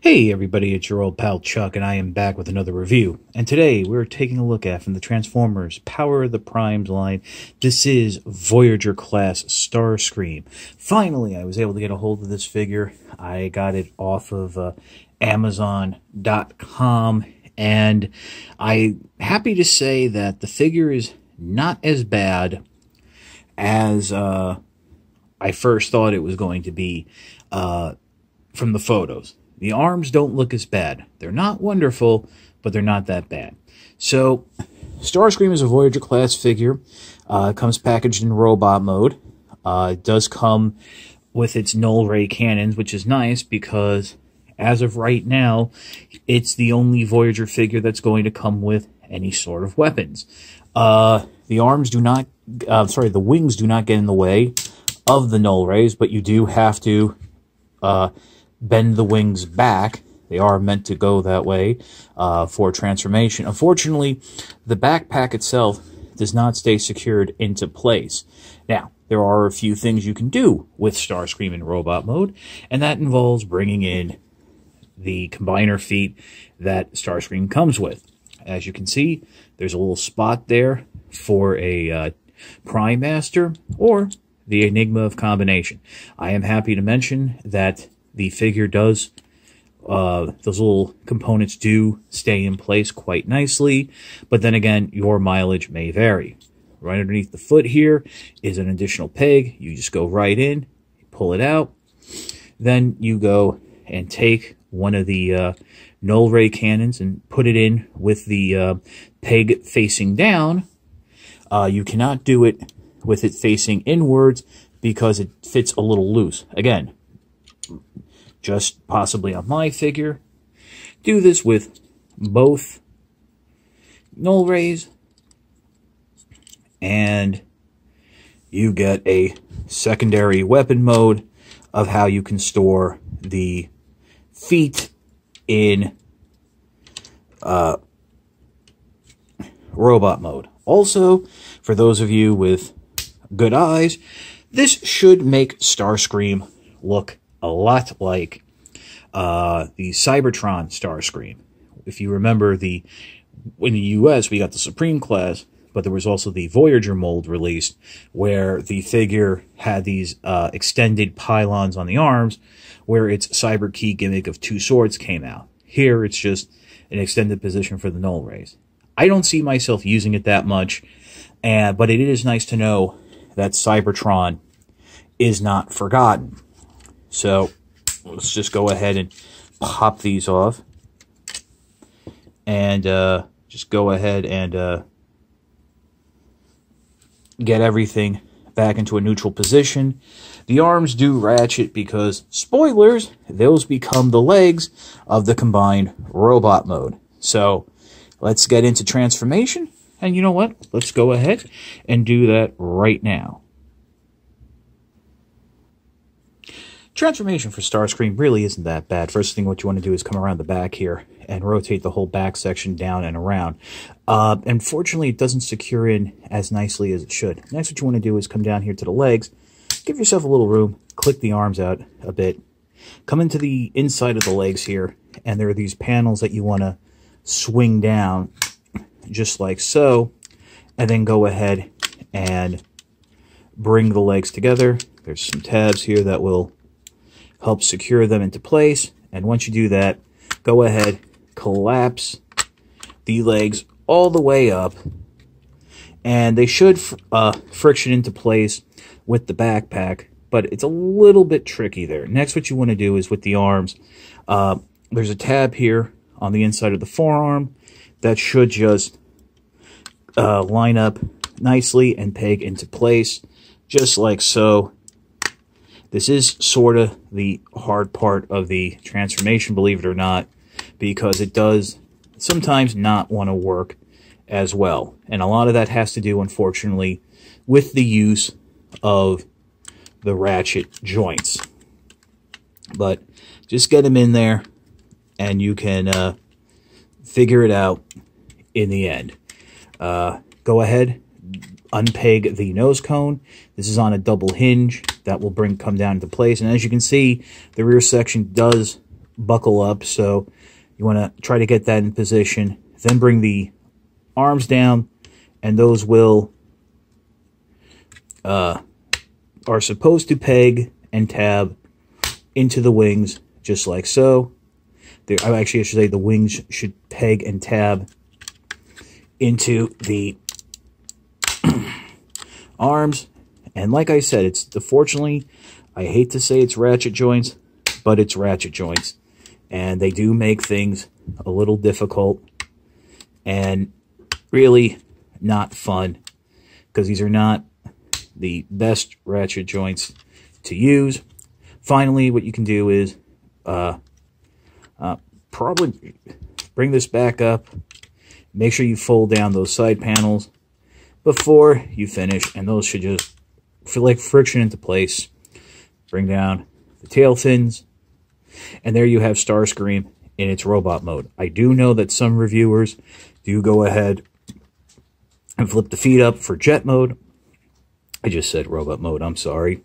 Hey everybody, it's your old pal Chuck, and I am back with another review. And today we're taking a look at, from the Transformers Power of the Primes line, this is Voyager class Starscream. Finally, I was able to get a hold of this figure. I got it off of Amazon.com, and I'm happy to say that the figure is not as bad as I first thought it was going to be from the photos. The arms don't look as bad. They're not wonderful, but they're not that bad. So, Starscream is a Voyager class figure. It comes packaged in robot mode. It does come with its null ray cannons, which is nice because, as of right now, it's the only Voyager figure that's going to come with any sort of weapons. The arms do not, the wings do not get in the way of the null rays, but you do have to bend the wings back. They are meant to go that way for transformation. Unfortunately, the backpack itself does not stay secured into place. Now, there are a few things you can do with Starscream in robot mode, and that involves bringing in the combiner feet that Starscream comes with. As you can see, there's a little spot there for a Prime Master or the Enigma of Combination. I am happy to mention that the figure does, those little components do stay in place quite nicely, but then again, your mileage may vary. Right underneath the foot here is an additional peg. You just go right in, pull it out, then you go and take one of the null ray cannons and put it in with the peg facing down. You cannot do it with it facing inwards because it fits a little loose. Again, just possibly on my figure. Do this with both null rays, and you get a secondary weapon mode of how you can store the feet in robot mode. Also, for those of you with good eyes, this should make Starscream look a lot like the Cybertron Starscream. If you remember, in the US, we got the Supreme class, but there was also the Voyager mold released, where the figure had these extended pylons on the arms, where its Cyber Key gimmick of two swords came out. Here, it's just an extended position for the null rays. I don't see myself using it that much, but it is nice to know that Cybertron is not forgotten. So, let's just go ahead and pop these off. And just go ahead and get everything back into a neutral position. The arms do ratchet because, spoilers, those become the legs of the combined robot mode. So, let's get into transformation. And you know what? Let's go ahead and do that right now. Transformation for Starscream really isn't that bad. First thing what you want to do is come around the back here and rotate the whole back section down and around. Unfortunately, it doesn't secure in as nicely as it should. Next, what you want to do is come down here to the legs, give yourself a little room, click the arms out a bit, come into the inside of the legs here, and there are these panels that you want to swing down just like so, and then go ahead and bring the legs together. There's some tabs here that will help secure them into place, and once you do that, go ahead, collapse the legs all the way up, and they should friction into place with the backpack, but it's a little bit tricky there. Next, what you want to do is with the arms, there's a tab here on the inside of the forearm that should just line up nicely and peg into place, just like so. This is sort of the hard part of the transformation, believe it or not, because it does sometimes not want to work as well. And a lot of that has to do, unfortunately, with the use of the ratchet joints. But just get them in there, and you can figure it out in the end. Go ahead, unpeg the nose cone. This is on a double hinge that will come down into place. And as you can see, the rear section does buckle up, so you want to try to get that in position. Then bring the arms down, and those will are supposed to peg and tab into the wings, just like so. I should say the wings should peg and tab into the arms. And like I said, fortunately, I hate to say it's ratchet joints, but it's ratchet joints. And they do make things a little difficult and really not fun, because these are not the best ratchet joints to use. Finally, what you can do is probably bring this back up. Make sure you fold down those side panels before you finish, and those should just feel like friction into place. Bring down the tail fins, and there you have Starscream in its robot mode. I do know that some reviewers do go ahead and flip the feet up for jet mode. I just said robot mode, I'm sorry.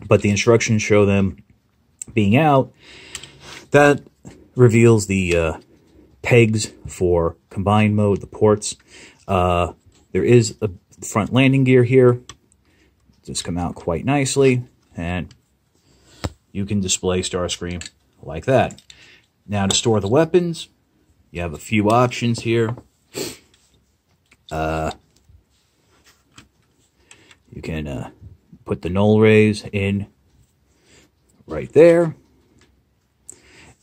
But the instructions show them being out. That reveals the pegs for combined mode, the ports. There is a front landing gear here. Just come out quite nicely, and you can display Starscream like that. Now, to store the weapons, you have a few options here. You can put the null rays in right there,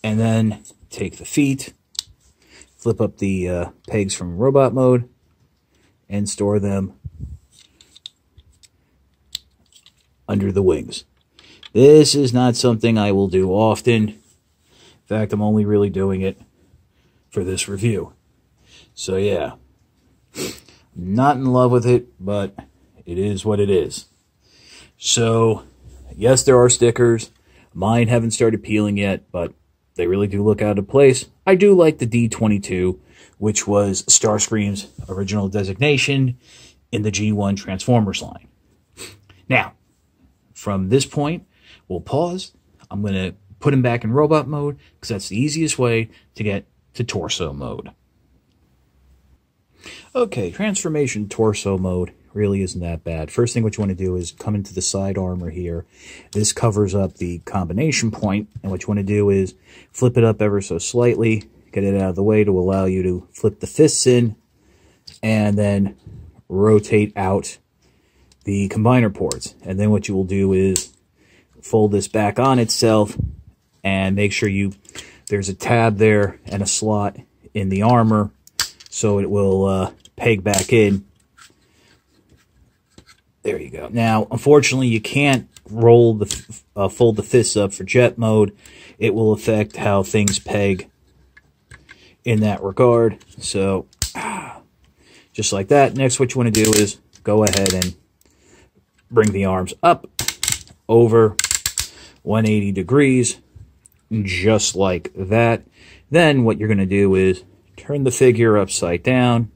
and then take the feet, flip up the pegs from robot mode, and store them under the wings. This is not something I will do often. In fact, I'm only really doing it for this review. So yeah, I'm not in love with it, but it is what it is. So yes, there are stickers. Mine haven't started peeling yet, but they really do look out of place. I do like the D22, which was Starscream's original designation in the G1 Transformers line. Now, from this point, we'll pause. I'm going to put him back in robot mode, because that's the easiest way to get to torso mode. Okay, transformation torso mode really isn't that bad. First thing what you want to do is come into the side armor here. This covers up the combination point, and what you want to do is flip it up ever so slightly, get it out of the way to allow you to flip the fists in, and then rotate out the combiner ports. And then what you will do is fold this back on itself, and make sure there's a tab there and a slot in the armor, so it will peg back in. There you go. Now, unfortunately, you can't fold the fists up for jet mode. It will affect how things peg in that regard. So, just like that. Next, what you want to do is go ahead and bring the arms up over 180 degrees, just like that. Then what you're going to do is turn the figure upside down,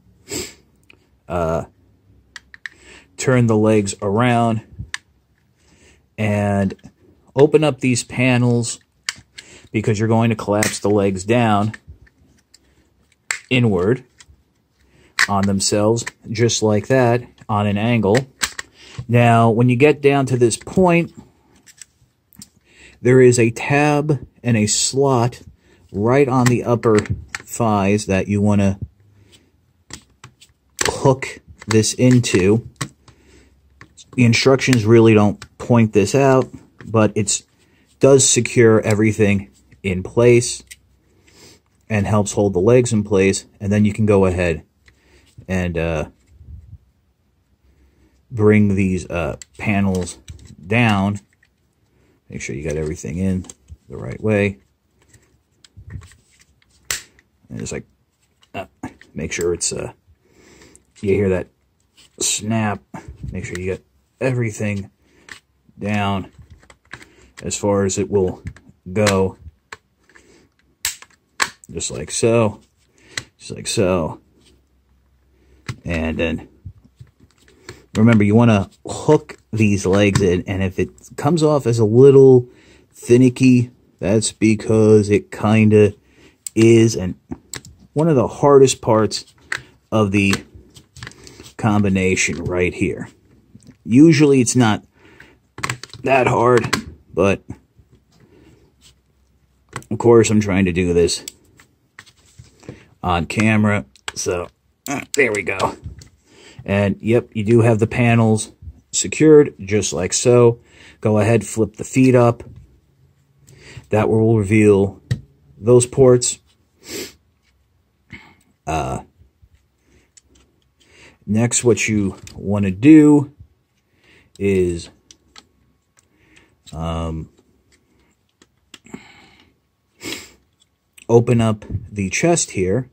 turn the legs around, and open up these panels, because you're going to collapse the legs down inward on themselves, just like that, on an angle. Now, when you get down to this point, there is a tab and a slot right on the upper thighs that you want to hook this into. The instructions really don't point this out, but it does secure everything in place and helps hold the legs in place. And then you can go ahead and bring these panels down. Make sure you got everything in the right way. And just like, make sure it's, you hear that snap. Make sure you get everything down as far as it will go. Just like so. Just like so. And then, remember, you want to hook these legs in, and if it comes off as a little finicky, That's because it kind of is one of the hardest parts of the combination right here. Usually it's not that hard, but of course I'm trying to do this on camera, so there we go. And yep, you do have the panels secured just like so. Go ahead, flip the feet up. That will reveal those ports. Next, what you want to do is open up the chest here.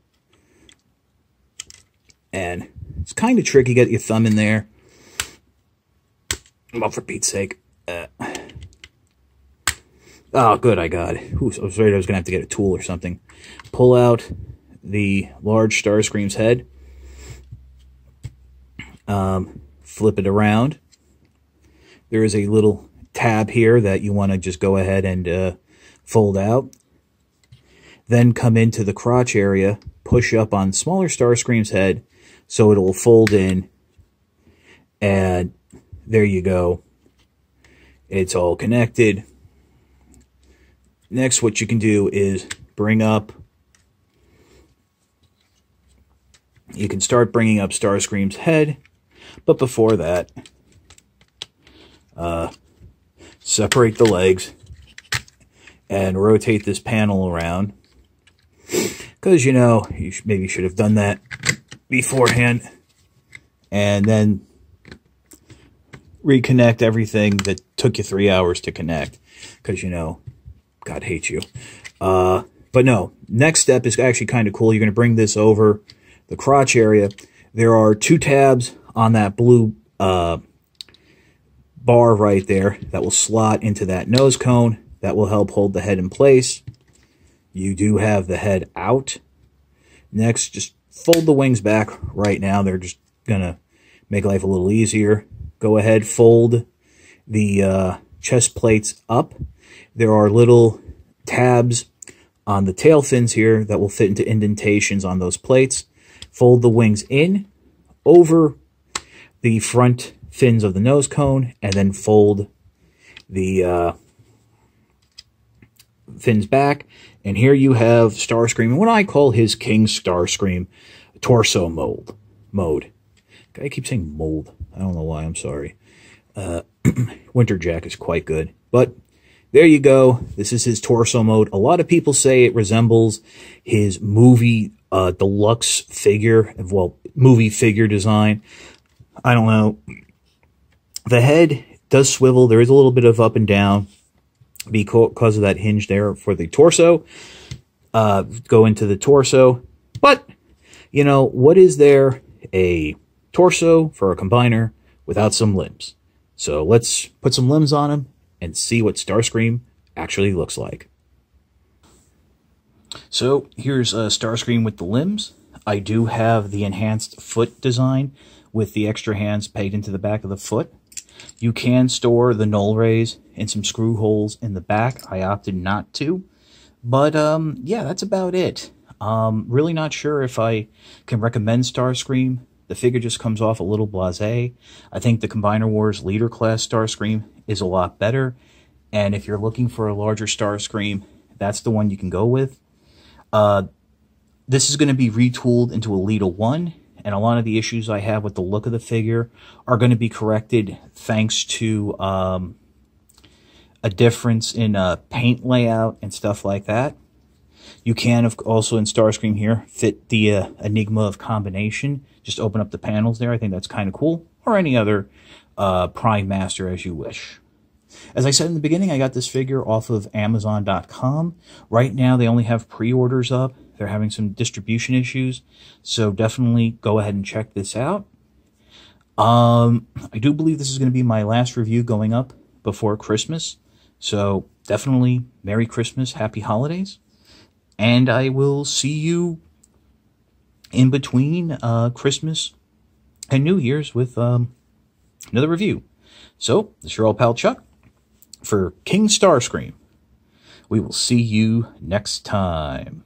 And it's kind of tricky. Get your thumb in there. Well, for Pete's sake. Oh, good, I got it. Ooh, I was afraid I was going to have to get a tool or something. Pull out the large Starscream's head. Flip it around. There is a little tab here that you want to just go ahead and fold out. Then come into the crotch area, push up on smaller Starscream's head so it will fold in, and there you go. It's all connected. Next, what you can do is bring up, you can start bringing up Starscream's head, but before that, separate the legs and rotate this panel around, because, you know, you maybe should have done that beforehand, and then reconnect everything that took you 3 hours to connect, because, you know, God hates you. But no, next step is actually kind of cool. You're going to bring this over the crotch area. There are 2 tabs on that blue bar right there that will slot into that nose cone. That will help hold the head in place. You do have the head out. Next, just fold the wings back right now. They're just going to make life a little easier. Go ahead, fold the chest plates up. There are little tabs on the tail fins here that will fit into indentations on those plates. Fold the wings in over the front fins of the nose cone, and then fold the fins back. And here you have Starscream, and what I call his King Starscream torso mode. I keep saying mold. I don't know why, I'm sorry. Winter Jack is quite good. But there you go. This is his torso mode. A lot of people say it resembles his movie deluxe figure, well, movie figure design. I don't know. The head does swivel. There is a little bit of up and down because of that hinge there for the torso. Go into the torso. But, you know, what is there? A torso for a combiner without some limbs. So let's put some limbs on him and see what Starscream actually looks like. So here's Starscream with the limbs. I do have the enhanced foot design with the extra hands pegged into the back of the foot. You can store the null rays in some screw holes in the back. I opted not to. But yeah, that's about it. Really not sure if I can recommend Starscream. The figure just comes off a little blasé. I think the Combiner Wars Leader Class Starscream is a lot better. And if you're looking for a larger Starscream, that's the one you can go with. This is going to be retooled into a Lita 1. And a lot of the issues I have with the look of the figure are going to be corrected thanks to a difference in paint layout and stuff like that. You can also in Starscream here fit the Enigma of Combination. Just open up the panels there. I think that's kind of cool. Or any other Prime Master as you wish. As I said in the beginning, I got this figure off of Amazon.com. Right now they only have pre-orders up. They're having some distribution issues. So definitely go ahead and check this out. I do believe this is going to be my last review going up before Christmas. So definitely Merry Christmas, Happy Holidays. And I will see you in between Christmas and New Year's with another review. So, this is your old pal Chuck for King Starscream. We will see you next time.